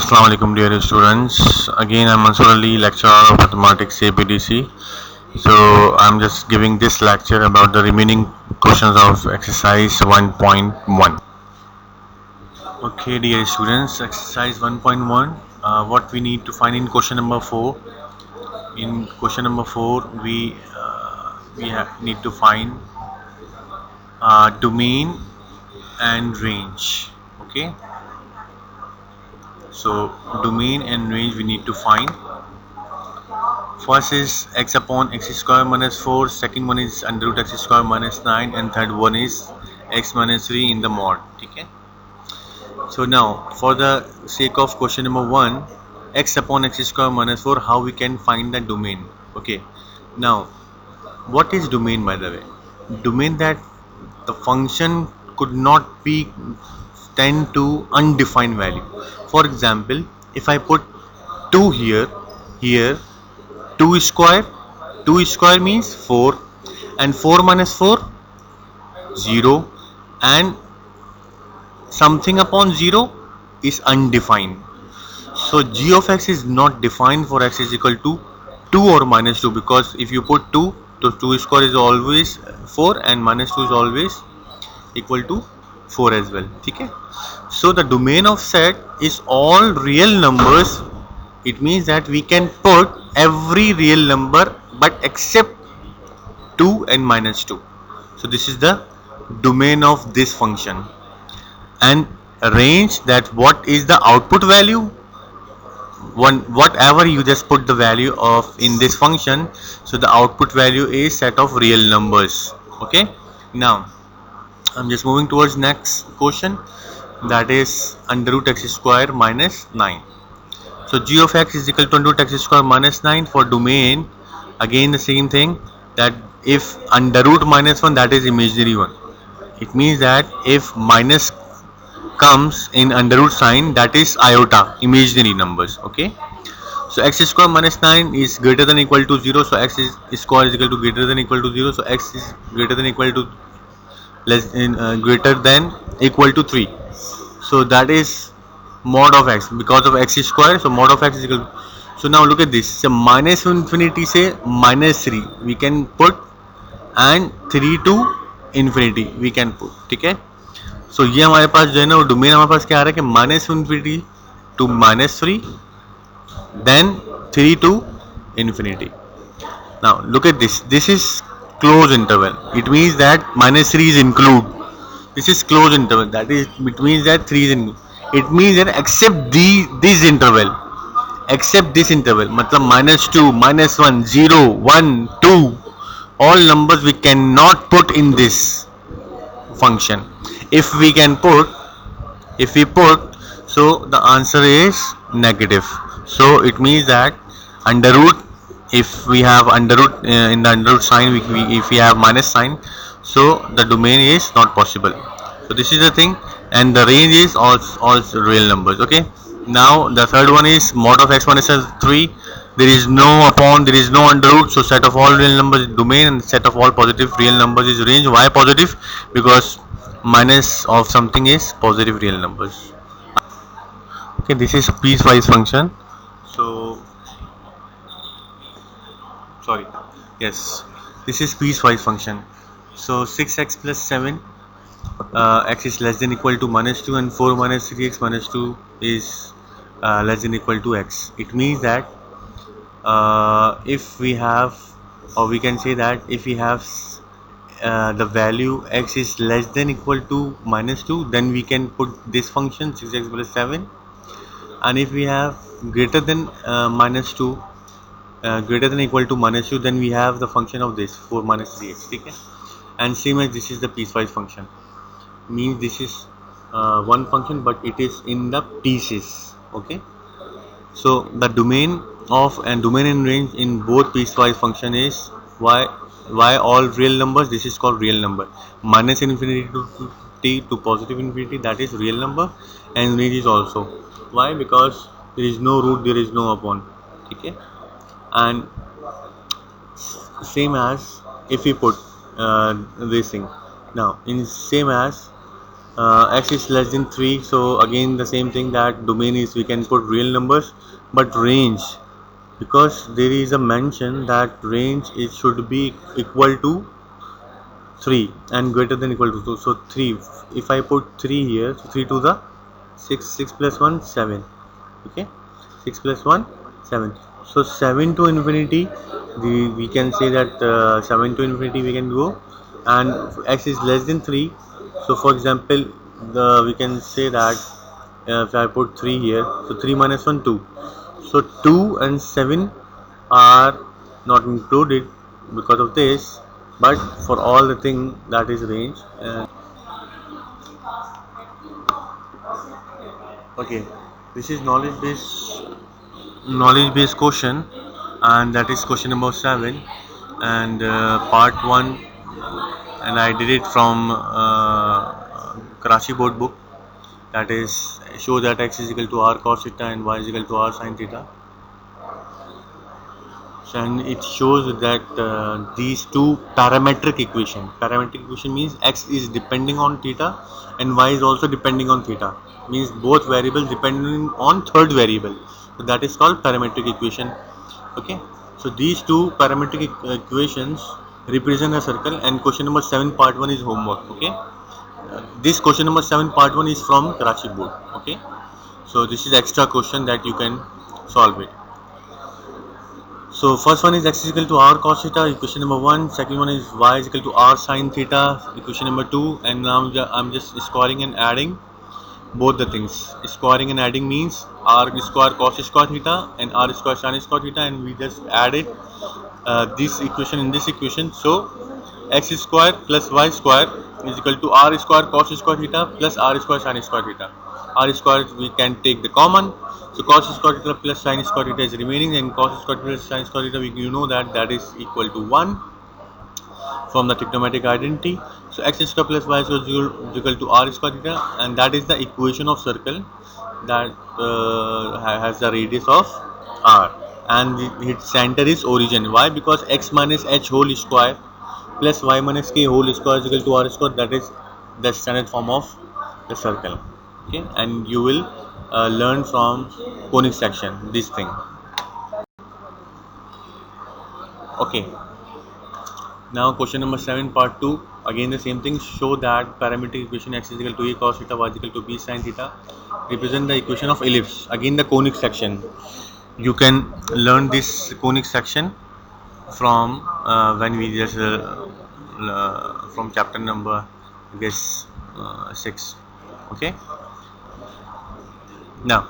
Assalamu alaikum dear students. Again I'm Mansur Ali, lecturer of mathematics APDC. So I'm just giving this lecture about the remaining questions of exercise 1.1. Okay dear students, exercise 1.1, what we need to find in question number 4. In question number 4 we need to find domain and range. Okay, so domain and range we need to find. First is x upon x square minus 4, second one is under root x square minus 9, and third one is x minus 3 in the mod. Okay. So now for the sake of question number 1, x upon x square minus 4, how we can find the domain. Okay, now what is domain, by the way? Domain, that the function could not be tend to undefined value. For example, if I put 2 here 2 square means 4, and 4 minus 4 0, and something upon 0 is undefined. So g of x is not defined for x is equal to 2 or minus 2, because if you put 2, so 2 square is always 4 and minus 2 is always equal to 4 as well. Okay, so the domain of set is all real numbers. It means that we can put every real number but except 2 and minus 2. So this is the domain of this function. And range, that what is the output value, whatever you just put the value of in this function, so the output value is set of real numbers. Okay, now I'm just moving towards next question, that is under root x square minus 9. So g of x is equal to under root x square minus 9. For domain, again the same thing, that if under root minus 1, that is imaginary one. It means that if minus comes in under root sign, that is iota, imaginary numbers. Okay, so x square minus 9 is greater than equal to 0, so x square is equal to greater than equal to 0, so x is greater than equal to greater than equal to 3. So that is mod of x, because of x square, so mod of x is equal to, so now look at this, so minus infinity से minus 3 we can put, and 3 to infinity we can put. ठीक है, सो ये हमारे पास जो है ना, वो domain हमारे पास क्या आ रहा है कि minus infinity to minus 3, then 3 to infinity. Now look at this, this is closed interval. It means that minus 3 is include. This is closed interval, that is, it means that 3 is in. It means that except this interval, मतलब minus 2, minus 1, 0, 1, 2, all numbers we cannot put in this function. If we put, so the answer is negative. So it means that under root, if we have under root in the under root sign, if we have minus sign, so the domain is not possible. So this is the thing, and the range is all real numbers. Okay, now the third one is mod of x minus 3. There is no upon, there is no under root, so set of all real numbers is domain, and set of all positive real numbers is range. Why positive? Because minus of something is positive real numbers. Okay, this is piecewise function. So sorry, yes, this is piecewise function. So 6x plus 7, x is less than equal to minus 2, and 4 minus 3x minus 2 is less than equal to x. It means that if we have, or we can say that if we have the value x is less than equal to minus 2, then we can put this function 6x plus 7, and if we have greater than minus 2, greater than equal to minus 2, then we have the function of this 4 minus 3x. Okay, and same as this is the piecewise function, means this is one function but it is in the pieces. Okay, so the domain of and domain and range in both piecewise function is why all real numbers, this is called real number. Minus infinity to t to positive infinity, that is real number, and range is also. Why? Because there is no root, there is no upon. Okay, and same as if we put this thing now in same as x is less than 3, so again the same thing, that domain is we can put real numbers, but range, because there is a mention that range it should be equal to 3 and greater than equal to 2. So 3, if I put 3 here, so 3 to the 6, 6 plus 1 7, okay, 6 plus 1 7. So 7 to infinity, we can say that 7 to infinity we can go, and x is less than 3. So for example, we can say that if I put 3 here, so 3 minus 1 2, so 2 and 7 are not included because of this, but for all the thing that is range. Okay, this is knowledge based question, and that is question number 7, and part 1, and I did it from Karachi board book, that is show that x is equal to r cos theta and y is equal to r sin theta. So, and it shows that these two parametric equation means x is depending on theta and y is also depending on theta, means both variables depending on third variable, so that is called parametric equation. Okay, so these two parametric equations represent a circle, and question number 7 part 1 is homework. Okay, this question number 7 part 1 is from Karachi board. Okay, so this is extra question that you can solve it. So first one is x is equal to r cos theta, equation number 1. Second one is y is equal to r sin theta, equation number 2. And now I'm just squaring and adding both the things. Squaring and adding means r square cos square theta and r square sin square theta, and we just added this equation in this equation. So x square plus y square is equal to r square cos square theta plus r square sin square theta. R square we can take the common, so cos square theta plus sin square theta is remaining, and cos square theta plus sin square theta, you know that is equal to 1 from the trigonometric identity. So x square plus y square is equal to r square theta, and that is the equation of circle that has the radius of r, and its center is origin. Why? Because x minus h whole square plus y minus k whole square is equal to r square, that is the standard form of the circle. Okay, and you will learn from conic section this thing. Okay, now question number 7 part 2, again the same thing. Show that parametric equation x is equal to a cos theta, y is equal to b sin theta represent the equation of ellipse. Again the conic section, you can learn this conic section from when we just from chapter number, I guess 6. Okay, now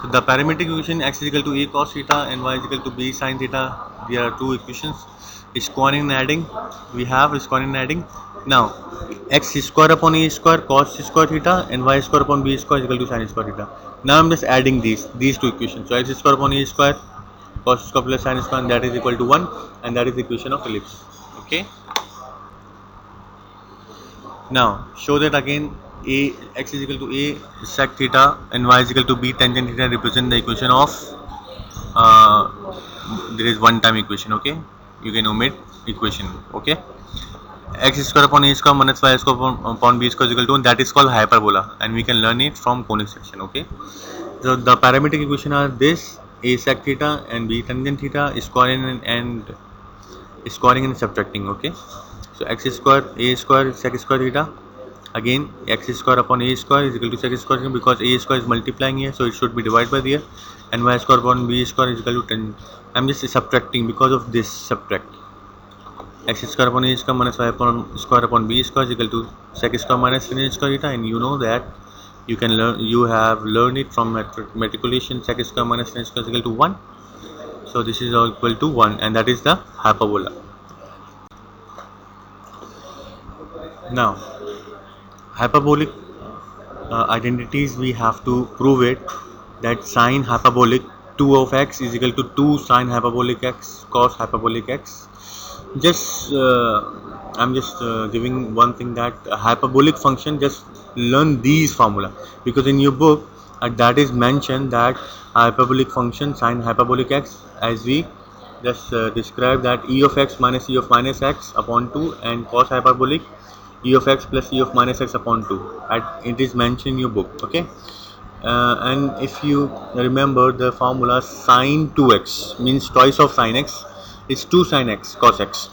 so the parametric equation x is equal to a cos theta and y is equal to b sin theta, there are two equations. Squaring and adding, we have squaring and adding. Now x square upon a square cos square theta and y square upon b square is equal to sin square theta. Now I'm just adding these two equations. So x square upon a square cos square plus sin square, and that is equal to 1, and that is the equation of ellipse. Okay, now show that again x is equal to a sec theta and y is equal to b tangent theta represent the equation of there is one time equation. Okay, you can omit equation. Okay, x square upon a square minus y square upon b square is equal to 1, that is called hyperbola, and we can learn it from conic section. Okay, so the parametric equation are this: a sec theta and b tangent theta, squaring and subtracting. Okay, so x square a square sec square theta, again x square upon a square is equal to sec square, because a square is multiplying here, so it should be divided by there, and y square upon b square is equal to 10. I'm just subtracting because of this. Subtract x square upon a square minus y upon square upon b square is equal to sec square minus sin square theta, and you know that you can learn, you have learned it from matriculation. Sec square minus sin square is equal to 1, so this is all equal to 1, and that is the hyperbola. Now hyperbolic identities, we have to prove it, that sine hyperbolic 2 of x is equal to 2 sine hyperbolic x cos hyperbolic x. Just I'm just giving one thing, that hyperbolic function, just learn these formula, because in your book that is mentioned that hyperbolic function sine hyperbolic x, as we just describe that e of x minus e of minus x upon 2, and cos hyperbolic e of x plus e of minus x upon 2. It is mentioned in your book. Okay. And if you remember the formula, sine 2x means twice of sine x is 2 sine x cos x.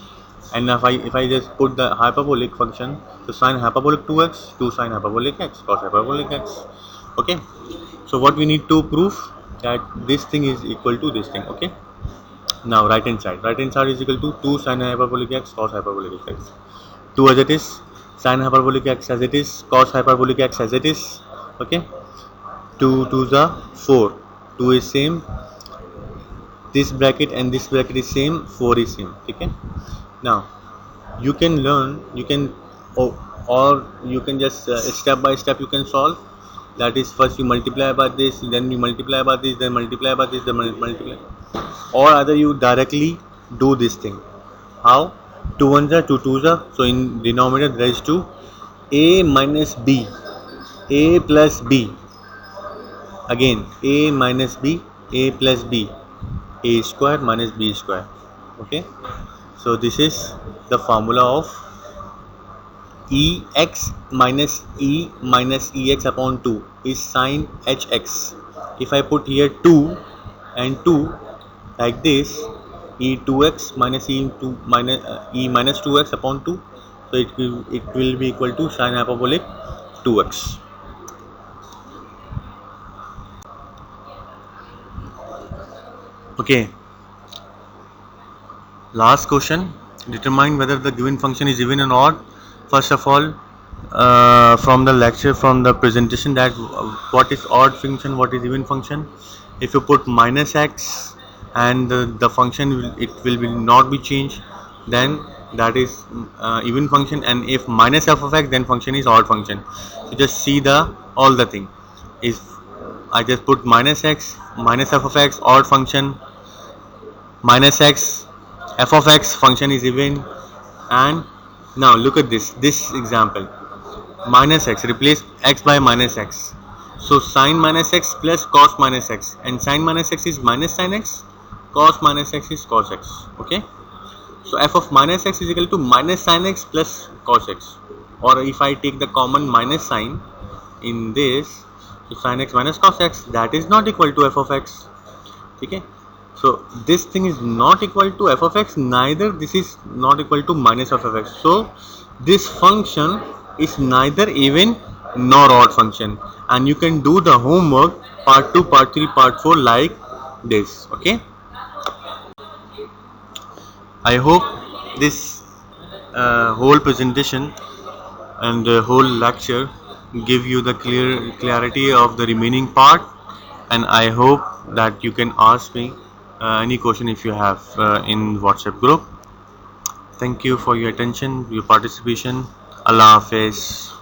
And if I just put the hyperbolic function, so sine hyperbolic 2x, 2 sine hyperbolic x cos hyperbolic x. Okay. So what we need to prove, that this thing is equal to this thing. Okay. Now right hand side is equal to 2 sine hyperbolic x cos hyperbolic x. 2 as it is, sine hyperbolic x as it is, cos hyperbolic x as it is. Okay. 2 to the 4, 2 is same, this bracket and this bracket is same, 4 is same. Okay. Now you can learn, you can, or you can just step by step you can solve. That is, first you multiply by this, then you multiply by this, then multiply by this, then multiply, or either you directly do this thing. How? 2 ones are 2 twos are, so in denominator there is 2, a minus b, a plus b, again a minus b, a plus b, a square minus b square. Okay. So this is the formula of ex minus ex upon 2 is sine hx. If I put here 2 and 2 like this, e2x minus e2 minus e minus 2x upon 2, so it will be equal to sine hyperbolic 2x. Okay. Last question, determine whether the given function is even or odd. First of all, from the lecture, from the presentation, that what is odd function, what is even function. If you put minus x and the function it will not be changed, then that is even function, and if minus f of x, then function is odd function. So just see the all the thing. If I just put minus x, minus f of x, odd function, minus x, f of x, function is even. And now look at this example, minus x, replace x by minus x, so sine minus x plus cos minus x, and sine minus x is minus sine x, cos minus x is cos x. Okay. So f of minus x is equal to minus sine x plus cos x, or if I take the common minus sign in this, so sine x minus cos x, that is not equal to f of x. Okay. So this thing is not equal to f of x, neither this is not equal to minus f of x. So this function is neither even nor odd function, and you can do the homework part 2, part 3, part 4 like this. Okay. I hope this whole presentation and whole lecture give you the clarity of the remaining part, and I hope that you can ask me any question if you have in WhatsApp group. Thank you for your attention, your participation. Allah Hafiz.